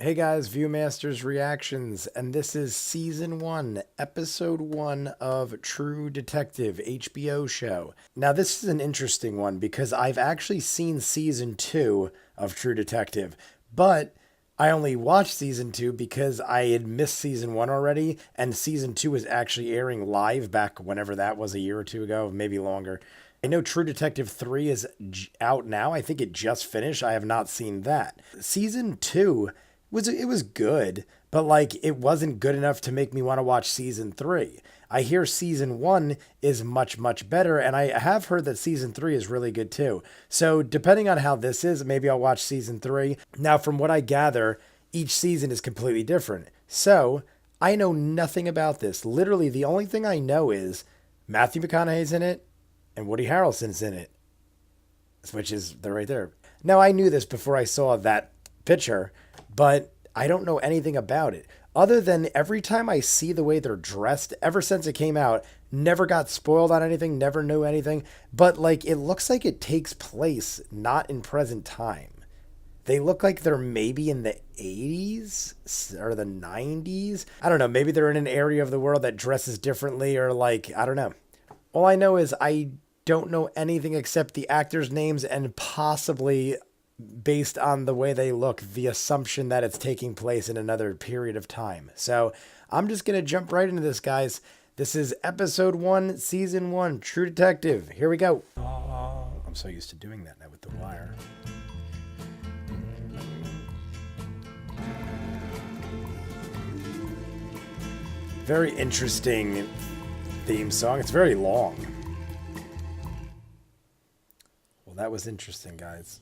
Hey guys, ViewMasters reactions, and this is season 1, episode 1 of True Detective HBO show. Now, this is an interesting one because I've actually seen season 2 of True Detective, but I only watched season 2 because I had missed season 1 already, and season 2 was actually airing live back whenever that was, a year or two ago, maybe longer. I know True Detective 3 is out now. I think it just finished. I have not seen that. Season 2 was good, but like it wasn't good enough to make me want to watch season 3. I hear season 1 is much better, and I have heard that season 3 is really good too. So depending on how this is, maybe I'll watch season 3. Now, from what I gather, each season is completely different. So I know nothing about this. Literally, the only thing I know is Matthew McConaughey's in it and Woody Harrelson's in it, which is they're right there. Now, I knew this before I saw that picture, but I don't know anything about it. Other than every time I see the way they're dressed, ever since it came out, never got spoiled on anything, never knew anything. But like, it looks like it takes place not in present time. They look like they're maybe in the 80s or the 90s. I don't know. Maybe they're in an area of the world that dresses differently, or like, I don't know. All I know is I don't know anything except the actors' names and possibly, based on the way they look, the assumption that it's taking place in another period of time. So I'm just going to jump right into this, guys. This is episode 1, season 1, True Detective. Here we go. I'm so used to doing that now with the wire. Very interesting theme song. It's very long. Well, that was interesting, guys.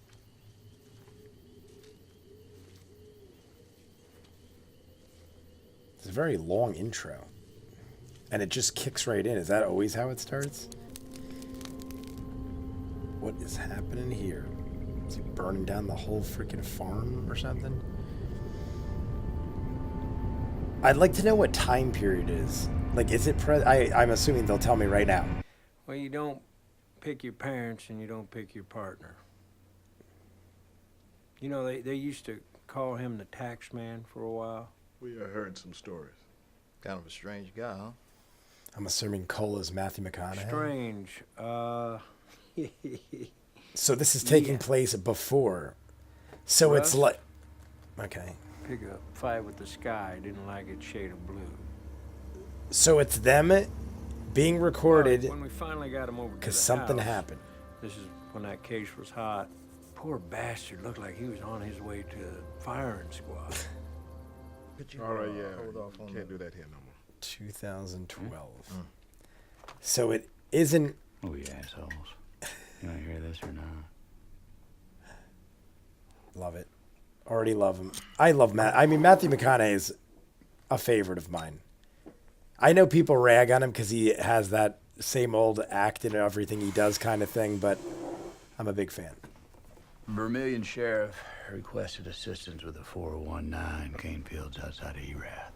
It's a very long intro. And it just kicks right in. Is that always how it starts? What is happening here? Is he burning down the whole freaking farm or something? I'd like to know what time period it is. Like, is it I'm assuming they'll tell me right now. Well, you don't pick your parents and you don't pick your partner. You know, they used to call him the tax man for a while. We are hearing some stories. Kind of a strange guy, huh? I'm assuming Cole is Matthew McConaughey. Strange. So this is taking place before. So Russ? it's like... Okay. Pick a fight with the sky. Didn't like its shade of blue. So it's them being recorded When we finally got him over to because the all house, happened. This is when that case was hot. Poor bastard looked like he was on his way to the firing squad. All right, yeah. Can't do that here no more. 2012. So it isn't... Oh, you assholes. You want to hear this or not? Love it. Already love him. I love Matt. I mean, Matthew McConaughey is a favorite of mine. I know people rag on him because he has that same old act in everything he does kind of thing, but I'm a big fan. Vermilion Sheriff requested assistance with a 419 cane fields outside of Erath.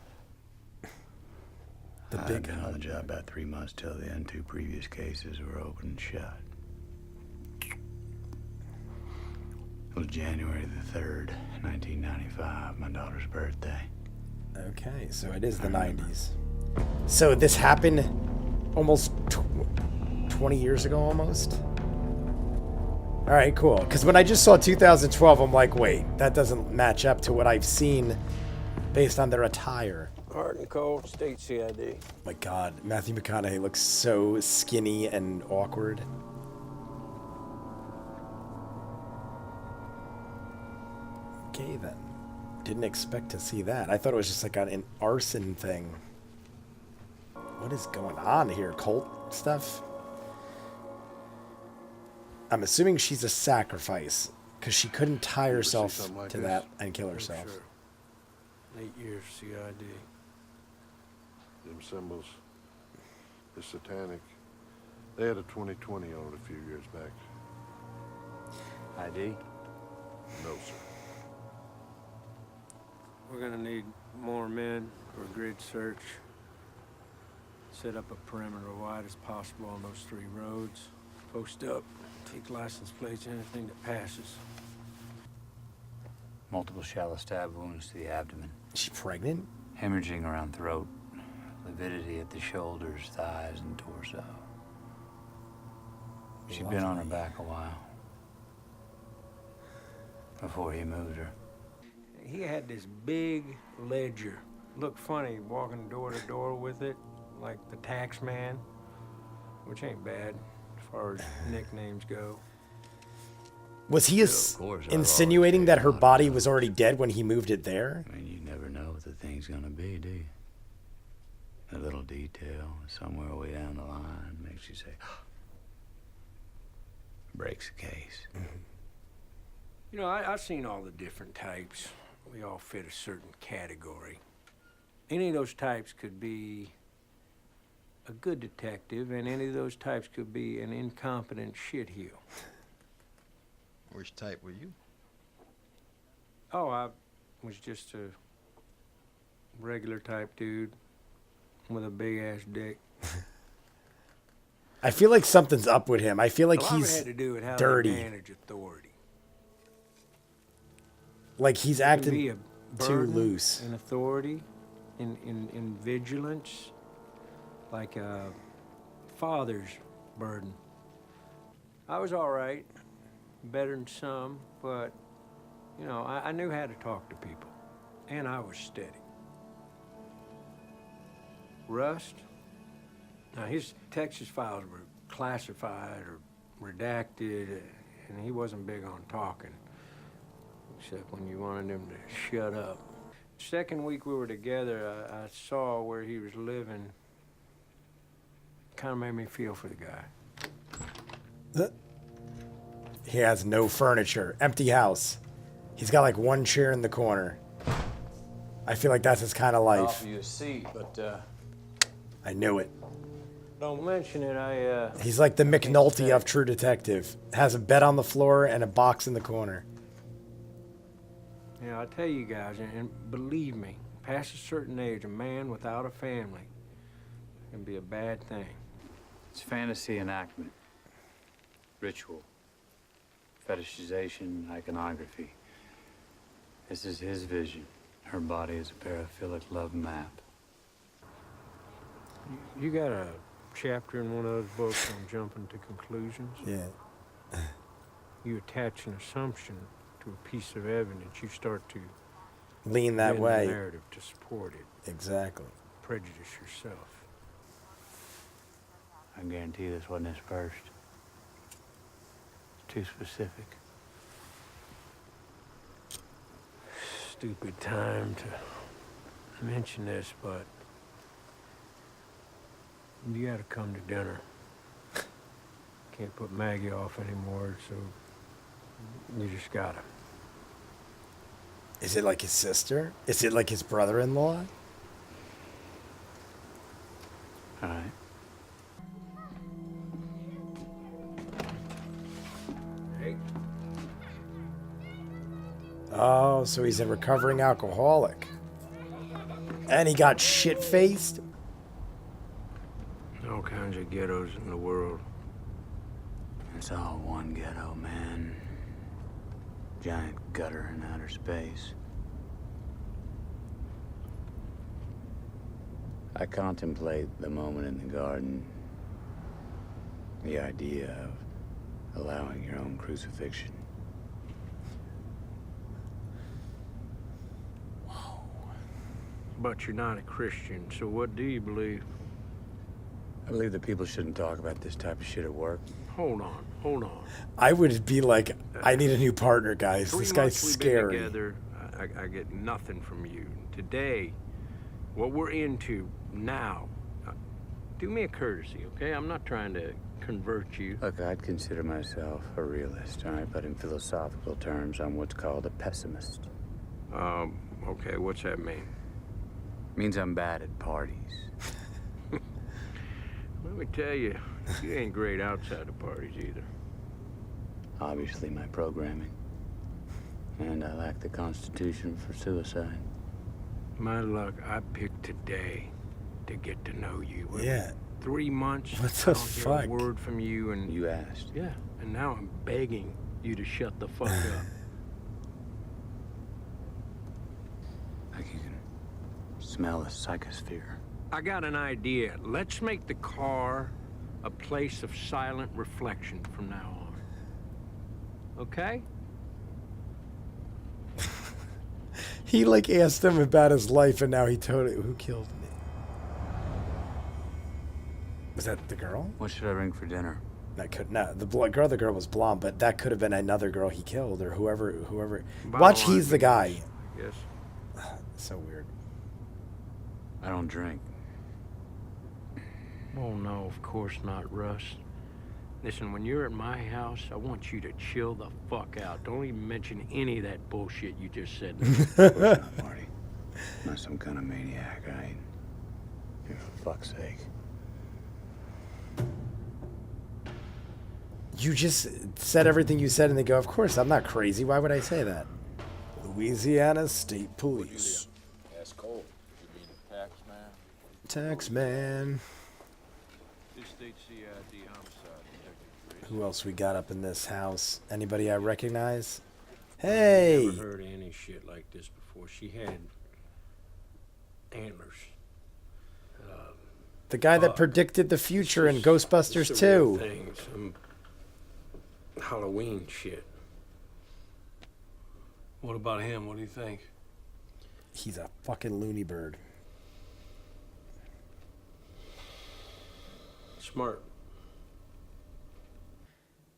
I'd been on the job about 3 months till then. 2 previous cases were open and shut. It was January the 3rd, 1995, my daughter's birthday. Okay, so it is the 90s. So this happened almost 20 years ago, almost? All right, cool. Because when I just saw 2012, I'm like, wait, that doesn't match up to what I've seen based on their attire. Hard and cold, state CID. My God, Matthew McConaughey looks so skinny and awkward. Okay, then. Didn't expect to see that. I thought it was just like an arson thing. What is going on here? Cult stuff? I'm assuming she's a sacrifice because she couldn't tie herself like to this? that and kill herself. Sure. 8 years CID. Them symbols, it's satanic. They had a 2020 on it a few years back. ID? No, sir. We're gonna need more men for a grid search. Set up a perimeter wide as possible on those 3 roads. Post up, take license plates, anything that passes. Multiple shallow stab wounds to the abdomen. Is she pregnant? Hemorrhaging around throat. Lividity at the shoulders, thighs, and torso. She'd been on her back a while. Before he moved her. He had this big ledger. Looked funny walking door to door with it, like the tax man, which ain't bad as far as nicknames go. Was he insinuating that her body was already dead when he moved it there? I mean, you never know what the thing's gonna be, do you? A little detail somewhere way down the line makes you say, breaks the case. You know, I've seen all the different types. We all fit a certain category. Any of those types could be a good detective, and any of those types could be an incompetent shitheel. Which type were you? Oh, I was just a regular type dude with a big-ass dick. I feel like something's up with him. I feel like A lot of it he's had to do with how dirty. they manage authority. Like he's It can acting be a too burden loose. in authority, in vigilance, like a father's burden. I was all right, better than some, but, you know, I knew how to talk to people, and I was steady. Rust? Now, his Texas files were classified or redacted, and he wasn't big on talking, except when you wanted him to shut up. Second week we were together, I saw where he was living. Kind of made me feel for the guy. He has no furniture. Empty house. He's got like one chair in the corner. I feel like that's his kind of life. Offer you a seat, but I knew it. Don't mention it, He's like the McNulty of True Detective. Has a bed on the floor and a box in the corner. You know, I tell you guys, and believe me, past a certain age, a man without a family can be a bad thing. it's fantasy enactment, ritual, fetishization, iconography. This is his vision. Her body is a paraphilic love map. You got a chapter in one of those books on jumping to conclusions? Yeah. You attach an assumption to a piece of evidence, you start to Lean that bend the way. narrative to support it, Exactly. prejudice yourself. I guarantee this wasn't his first. It's too specific. Stupid time to mention this, but you gotta come to dinner. Can't put Maggie off anymore, so you just gotta. Is it like his sister? Is it like his brother-in-law? All right. Hey. Oh, so he's a recovering alcoholic. And he got shit-faced? All kinds of ghettos in the world. It's all one ghetto, man. Giant gutter in outer space. I contemplate the moment in the garden. The idea of allowing your own crucifixion. But you're not a Christian, so what do you believe? I believe that people shouldn't talk about this type of shit at work. Hold on, hold on. I would be like, I need a new partner, guys. 3 This guy's months we've scary. been together, I get nothing from you. Today, what we're into now, do me a courtesy, okay? I'm not trying to convert you. Look, I'd consider myself a realist, all right? But in philosophical terms, I'm what's called a pessimist. Okay, what's that mean? Means I'm bad at parties. Let me tell you, you ain't great outside the parties either. Obviously, my programming. And I lack the constitution for suicide. My luck, I picked today to get to know you. Yeah. 3 months, What I the don't hear fuck? a word from you, and You asked. yeah, and now I'm begging you to shut the fuck up. Like you can smell the psychosphere. I got an idea. Let's make the car a place of silent reflection from now on. Okay? He like asked him about his life, and now he told it. Who killed me? Was that the girl? What should I bring for dinner? That could no. The girl was blonde, but that could have been another girl he killed or whoever. Bottom Watch, line he's the is- guy. Yes. So weird. I don't drink. Oh, no, of course not, Russ. Listen, when you're at my house, I want you to chill the fuck out. Don't even mention any of that bullshit you just said. Of course not, Marty. I'm not some kind of maniac, I ain't. For fuck's sake. You just said everything you said, and they go, "Of course, I'm not crazy. Why would I say that?" Louisiana State Police. That's Cole. You mean the tax man? Tax man. This state CID homicide detective. Who else we got up in this house? Anybody I recognize? Hey! Never heard of any shit like this before. She had antlers. The guy that predicted the future in Ghostbusters Surreal 2. Things, some Halloween shit. What about him? What do you think? He's a fucking loony bird. Smart.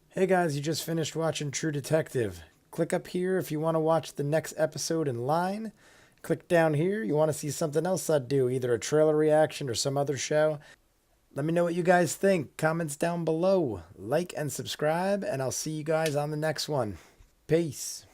Hey guys, you just finished watching True Detective. Click up here if you want to watch the next episode in line. Click down here. You want to see something else I do, either a trailer reaction or some other show. Let me know what you guys think. Comments down below. Like and subscribe, and I'll see you guys on the next one. Peace.